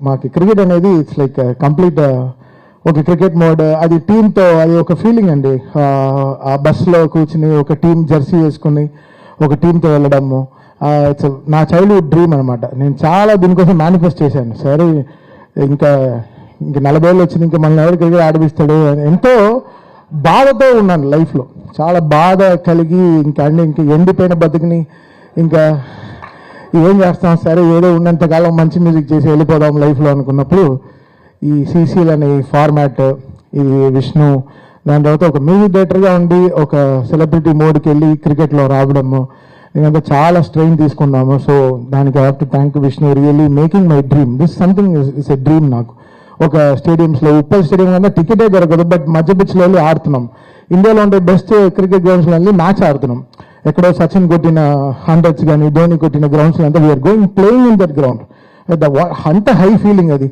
మాకు క్రికెట్ అనేది it's like complete ఒక క్రికెట్ మోడ్. అది టీంతో అది ఒక ఫీలింగ్ అండి. ఆ బస్సులో కూర్చుని ఒక టీం జెర్సీ వేసుకుని ఒక టీంతో వెళ్ళడము, ఇట్స్ నా చైల్డ్హుడ్ డ్రీమ్ అనమాట. నేను చాలా దీనికోసం మేనిఫెస్ట్ చేశాను. సరే ఇంకా 40 ఏళ్ళు వచ్చింది, ఇంకా మనల్ని ఎవరు క్రికెట్ ఆడిపిస్తాడు అని ఎంతో బాధతో ఉన్నాను లైఫ్లో. చాలా బాధ కలిగి ఇంకా ఎండిపోయిన బతుకుని ఇంకా ఏం చేస్తాం, సరే ఏదో ఉన్నంతకాలం మంచి మ్యూజిక్ చేసి వెళ్ళిపోదాం లైఫ్లో అనుకున్నప్పుడు ఈ సీసీల్ అనే ఫార్మాట్, ఇది విష్ణు, దాని తర్వాత ఒక మ్యూజిక్ డైరెక్టర్గా ఉండి ఒక సెలబ్రిటీ మోడ్కి వెళ్ళి క్రికెట్లో రావడము, నేనంతా చాలా స్ట్రెయిన్ తీసుకున్నాము. సో దానికి I have to thank Vishnu, really making my dream. This something is a dream నాకు. ఒక స్టేడియంస్లో ఉప్పల్ స్టేడియం కన్నా టికెటే దొరకదు, బట్ మధ్య పిచ్లో వెళ్ళి ఆడుతున్నాం. ఇండియాలో ఉండే బెస్ట్ క్రికెట్ గ్రౌండ్స్లో వెళ్ళి మ్యాచ్ ఆడుతున్నాం. ఎక్కడో సచిన్ కొట్టిన 100s కానీ ధోని కొట్టిన గ్రౌండ్స్లో అంతా we're going playing in that ground. అంత హై ఫీలింగ్ అది.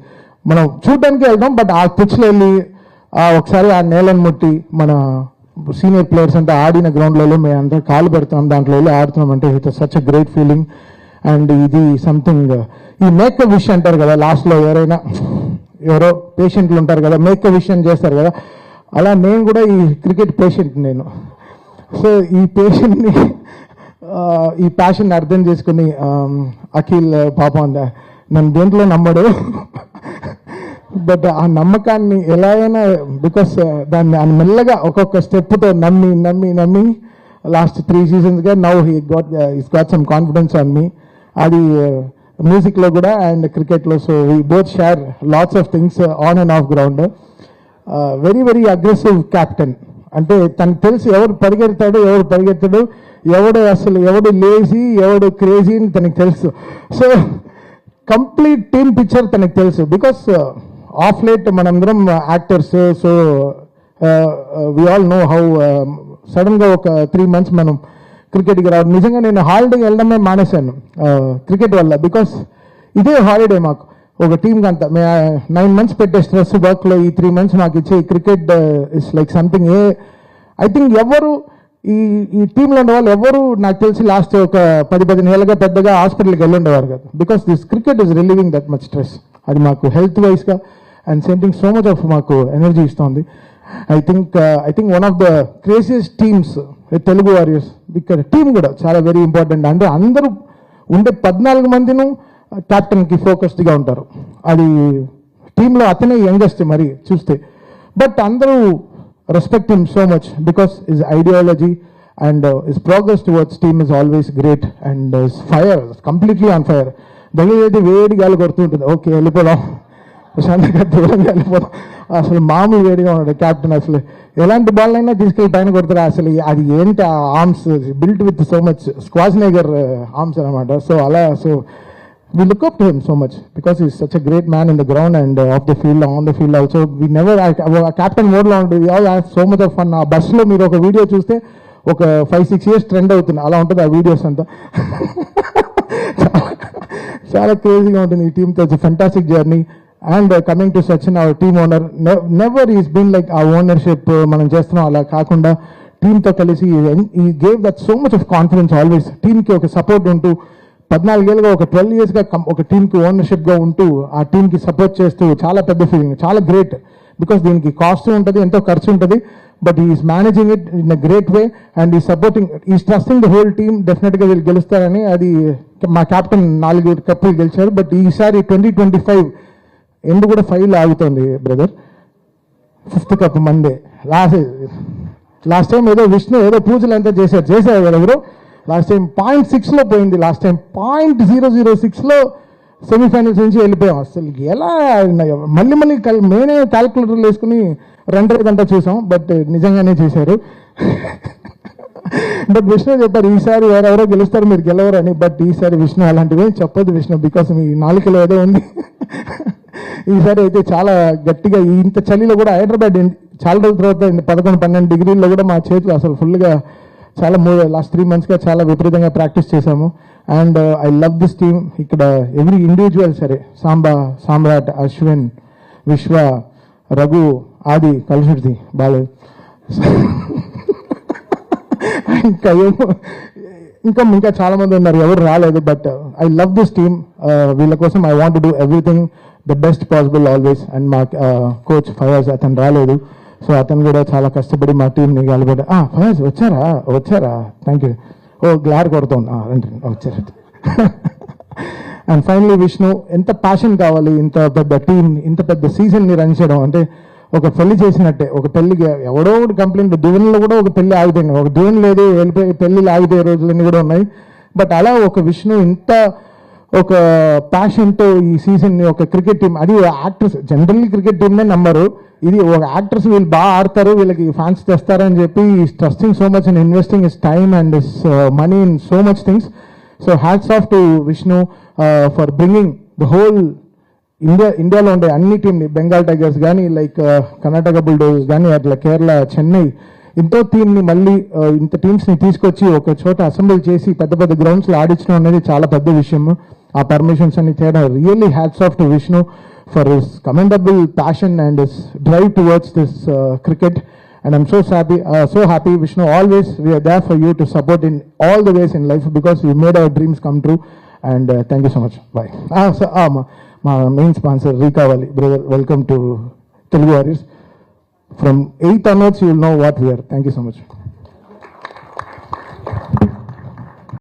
మనం చూడడానికి వెళ్తాం, బట్ ఆ పిచ్లో వెళ్ళి ఒకసారి ఆ నేలను ముట్టి మన సీనియర్ ప్లేయర్స్ అంతా ఆడిన గ్రౌండ్లలో మేము అంతా కాలు పెడుతున్నాం, దాంట్లో వెళ్ళి ఆడుతున్నాం అంటే it such a great feeling. And ఇది సంథింగ్, ఈ మేక్ అ విష్ అంటారు కదా, లాస్ట్లో ఎవరో పేషెంట్లు ఉంటారు కదా, మేక్ అ విష్ అని చేస్తారు కదా, అలా నేను కూడా ఈ క్రికెట్ పేషెంట్ నేను. సో ఈ పేషెంట్ని ఈ ప్యాషన్ అర్థం చేసుకుని అఖిల్ పాపం నన్ను దేంట్లో నమ్మడు, బట్ ఆ నమ్మకాన్ని ఎలాగైనా బికాస్ దాన్ని మెల్లగా ఒక్కొక్క స్టెప్తో నమ్మి లాస్ట్ 3 seasonsగా now he's got some confidence on me. అది మ్యూజిక్లో కూడా అండ్ క్రికెట్లో. So we both share lots of things on and off ground. Very very aggressive captain. అంటే తనకు తెలుసు ఎవరు పరిగెడతాడు ఎవడు లేజీ ఎవడు క్రేజీ అని తనకు తెలుసు. సో కంప్లీట్ టీమ్ పిక్చర్ తనకు తెలుసు. బికాస్ ఆఫ్ లేట్ మనందరం actors, so we all know how సడన్గా ఒక 3 months మనం క్రికెట్కి రావడం. నిజంగా నేను హాలిడే వెళ్ళడమే మానేశాను క్రికెట్ వల్ల. బికాస్ ఇదే హాలిడే మాకు ఒక టీంకి అంతా. 9 months పెట్టే స్ట్రెస్ వర్క్లో ఈ 3 months మాకు ఇచ్చే cricket is like something. I think ఎవరు ఈ టీంలో ఉండే వాళ్ళు ఎవరు నాకు తెలిసి లాస్ట్ ఒక 10-15 ఏళ్ళగా పెద్దగా హాస్పిటల్కి వెళ్ళి ఉండేవారు కదా. Because this cricket is relieving that much stress. అది మాకు హెల్త్ వైజ్గా and sending so much of మాకు ఎనర్జీ ఇస్తుంది. I think one of the craziest teams Telugu warriors. ఇక్కడ టీం కూడా చాలా వెరీ ఇంపార్టెంట్. అంటే అందరూ ఉండే 14 మందిను క్యాప్టెన్కి ఫోకస్డ్గా ఉంటారు. అది టీంలో అతనే యంగెస్ట్ మరి చూస్తే, బట్ అందరూ respect him so much because his ideology and his progress towards team is always great and his fire completely on fire. దగ్గర వేడి గాలి కొడుతుంటుంది, ఓకే వెళ్ళిపోదాం ప్రశాంతంగా దూరంగా వెళ్ళిపోదాం. అసలు మామూలు వేడిగా ఉన్నాడు క్యాప్టెన్. అసలు ఎలాంటి బాల్ అయినా తీసుకెళ్ళి పైన కొడతారు. అసలు అది ఏంటి ఆ arms built with so much Schwarzenegger arms అనమాట. సో అలా we look up to him so much because he's such a great man in the ground and off the field, on the field also. We never captain mode lo undi, we all have so much of fun. ఆ బస్సులో మీరు ఒక video చూస్తే ఒక 5-6 years trend అవుతుంది, అలా ఉంటుంది ఆ వీడియోస్ అంతా. చాలా క్రేజీగా ఉంటుంది ఈ టీమ్తో. It's fantastic journey. And coming to Sachin, our team owner, never is been like ఆ ఓనర్షిప్ మనం చేస్తున్నాం అలా కాకుండా టీంతో కలిసి he gave that so much of confidence always. టీంకి ఒక సపోర్ట్ ఉంటూ 14 ఏళ్ళుగా ఒక 12 yearsగా ఒక టీంకి ఓనర్షిప్గా ఉంటూ ఆ టీంకి సపోర్ట్ చేస్తూ చాలా పెద్ద ఫీలింగ్, చాలా గ్రేట్. బికాస్ దీనికి కాస్ట్ ఉంటుంది, ఎంతో ఖర్చు ఉంటుంది, but he's managing it in a great way and he supporting, he's trusting the whole team. డెఫినెట్గా వీళ్ళు గెలుస్తారని. అది మా క్యాప్టెన్ 4 కప్పులు గెలిచారు, బట్ ఈసారి 2025 ఎండ్ కూడా 5లో ఆగుతుంది బ్రదర్. 5th కప్ మందే. లాస్ట్ టైం ఏదో విష్ణు ఏదో పూజలు అంతా చేశారు కదా ఎవరు. లాస్ట్ టైం 0.6లో పోయింది. లాస్ట్ టైం 0.006లో సెమీఫైనల్స్ నుంచి వెళ్ళిపోయాం. అసలు ఎలా మళ్ళీ మేమే క్యాల్కులేటర్లు వేసుకుని రన్ రేట్ అంతా చూసాం, బట్ నిజంగానే చేశారు. బట్ విష్ణు చెప్పారు ఈసారి ఎవరెవరో గెలుస్తారు మీరు గెలవరు అని. బట్ ఈసారి విష్ణు అలాంటివి చెప్పొద్దు విష్ణు, బికాస్ మీ నాలుకలో ఏదో ఉంది. ఈసారి అయితే చాలా గట్టిగా ఇంత చలిలో కూడా హైదరాబాద్ చాలా రోజుల తర్వాత 11-12 degreesలో కూడా మా చేతులు అసలు ఫుల్గా చాలా లాస్ట్ 3 monthsగా చాలా విపరీతంగా ప్రాక్టీస్ చేశాము. And I love this team. ఇక్కడ ఎవ్రీ ఇండివిజువల్ సరే, సామ్రాట్, అశ్విన్, విశ్వ, రఘు, ఆది, కలుషుడిది బాలేదు, ఇంకా చాలా మంది ఉన్నారు ఎవరు రాలేదు. But I love this team. వీళ్ళ కోసం I want do everything. The best possible always. And మా కోచ్ ఫయాజ్ అతను రాలేదు, సో అతను కూడా చాలా కష్టపడి మా టీంని నిలబెట్ట. ఫయాజ్ వచ్చారా థ్యాంక్ యూ. గ్లార్ కొడుతుంది, రండి వచ్చారు. అండ్ ఫైనలీ విష్ణు, ఎంత ప్యాషన్ కావాలి ఇంత పెద్ద టీం, ఇంత పెద్ద సీజన్ని రన్ చేయడం అంటే ఒక పెళ్లి చేసినట్టే. ఒక పెళ్లికి ఎవడో ఒకటి కంప్లైంట్, డ్యూన్లో కూడా ఒక పెళ్లి ఆగిపోయింది, ఒక డ్యూన్ లేదు వెళ్ళిపోయి పెళ్లిలు ఆగిపోయే రోజులన్నీ కూడా ఉన్నాయి. బట్ అలా ఒక విష్ణు ఇంత ఒక ప్యాషన్తో ఈ సీజన్ని, ఒక క్రికెట్ టీం, అది యాక్టర్స్ జనరల్లీ క్రికెట్ టీమ్నే నమ్మరు, ఇది ఒక యాక్టర్స్ వీళ్ళు బాగా ఆడతారు, వీళ్ళకి ఫ్యాన్స్ తెస్తారని చెప్పి trusting so much and investing is time and is money in so much things. So hats off to Vishnu for bringing the whole ఇండియాలో ఉండే అన్ని టీంని, బెంగాల్ టైగర్స్ కానీ, లైక్ కర్ణాటక బుల్డోజర్స్ కానీ, అట్లా కేరళ, చెన్నై, ఎంతో టీంని మళ్ళీ ఇంత టీమ్స్ని తీసుకొచ్చి ఒక చోట అసెంబ్లీ చేసి పెద్ద పెద్ద గ్రౌండ్స్లో ఆడించడం అనేది చాలా పెద్ద విషయం. ఆ పర్మిషన్స్ అన్ని చేయడం really hats off to Vishnu for his commendable passion and his drive towards this cricket. And I'm so happy, Vishnu. Always we are there for you to support in all the ways in life because you made our dreams come true. And thank you so much. Bye. My main sponsor, Reekavali, brother. Welcome to Telugu Warriors. From 8th onwards, you will know what we are. Thank you so much.